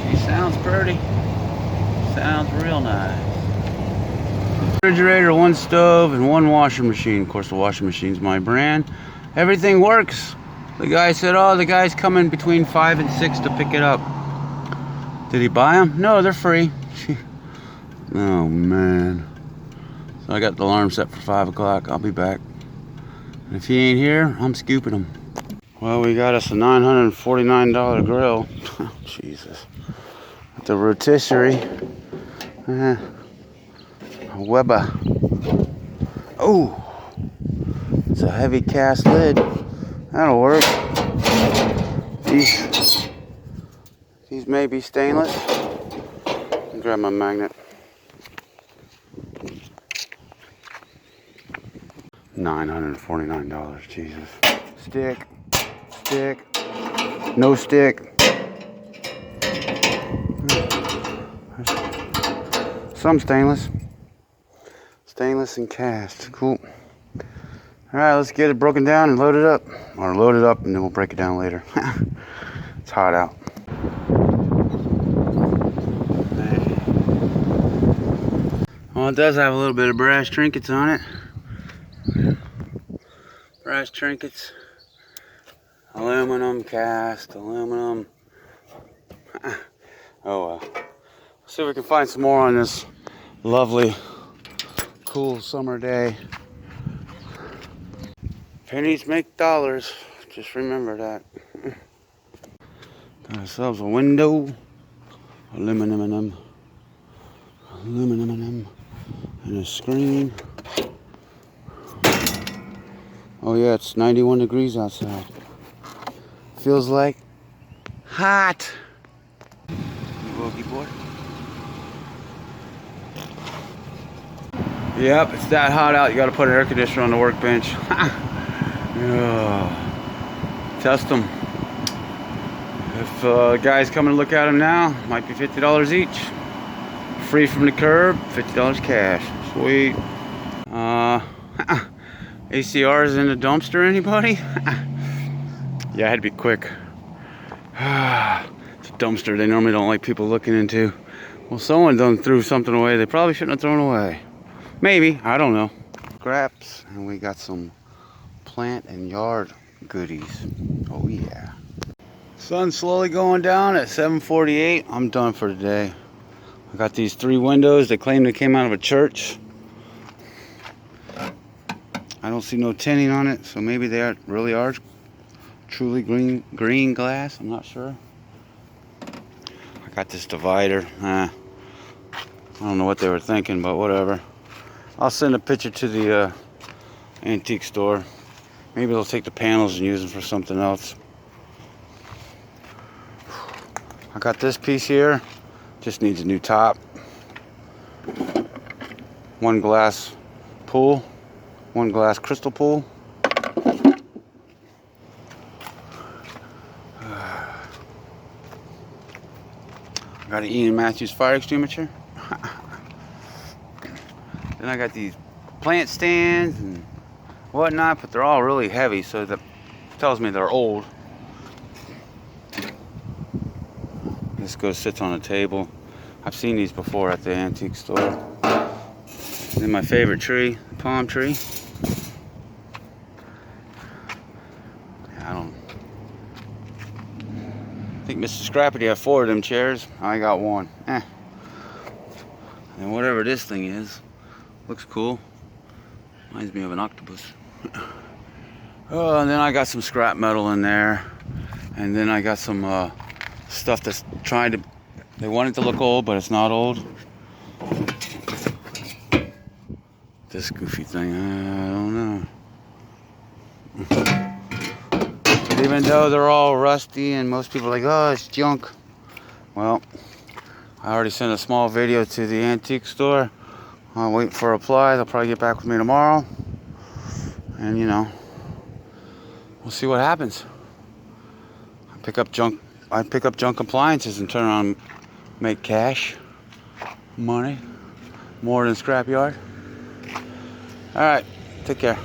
She sounds pretty. Sounds real nice. Refrigerator, one stove, and one washing machine. Of course, the washing machine's my brand. Everything works. The guy said, oh, the guy's coming between 5 and 6 to pick it up. Did he buy them? No, they're free. Oh, man. So I got the alarm set for 5 o'clock. I'll be back. And if he ain't here, I'm scooping him. Well, we got us a $949 grill. Jesus. The rotisserie. Weber. Oh, it's a heavy cast lid. That'll work. These may be stainless. I'll grab my magnet. $949. Jesus. Stick. No stick. Some stainless. Stainless and cast. Cool. Alright, let's get it broken down and load it up. Or load it up and then we'll break it down later. It's hot out. Well, it does have a little bit of brass trinkets on it. Brass trinkets. Aluminum, cast, aluminum. Oh well. See if we can find some more on this lovely, cool summer day. Pennies make dollars. Just remember that. Got ourselves a window. Aluminum. And a screen. Oh yeah, it's 91 degrees outside. Feels like hot. Boogie board. Yep, it's that hot out. You got to put an air conditioner on the workbench. Test them. If a guy's coming to look at them now, might be $50 each. Free from the curb, $50 cash. Sweet. ACR's in the dumpster, anybody? Yeah, I had to be quick. It's a dumpster they normally don't like people looking into. Well, someone done threw something away they probably shouldn't have thrown away. Maybe, I don't know. Scraps, and we got some plant and yard goodies. Oh yeah. Sun's slowly going down at 7:48. I'm done for today. I got these 3 windows. They claim they came out of a church. I don't see no tinting on it, so maybe they really are truly green glass. I'm not sure. I got this divider. I don't know what they were thinking, but whatever. I'll send a picture to the antique store. Maybe they'll take the panels and use them for something else. I got this piece here. Just needs a new top. 1 glass pool. 1 glass crystal pool. I got an Ian Matthews fire extinguisher. Then I got these plant stands and whatnot, but they're all really heavy, so that tells me they're old. This sits on a table. I've seen these before at the antique store. Then my favorite tree, the palm tree. I think Mr. Scrappy had 4 of them chairs. I got 1. And whatever this thing is, looks cool. Reminds me of an octopus. Oh, and then I got some scrap metal in there. And then I got some stuff that's trying to... They want it to look old, but it's not old. This goofy thing, I don't know. But even though they're all rusty and most people are like, oh, it's junk. Well, I already sent a small video to the antique store. I'm waiting for a reply. They'll probably get back with me tomorrow. And, you know, we'll see what happens. I pick up junk appliances and turn around and make cash. Money. More than scrapyard. All right. Take care.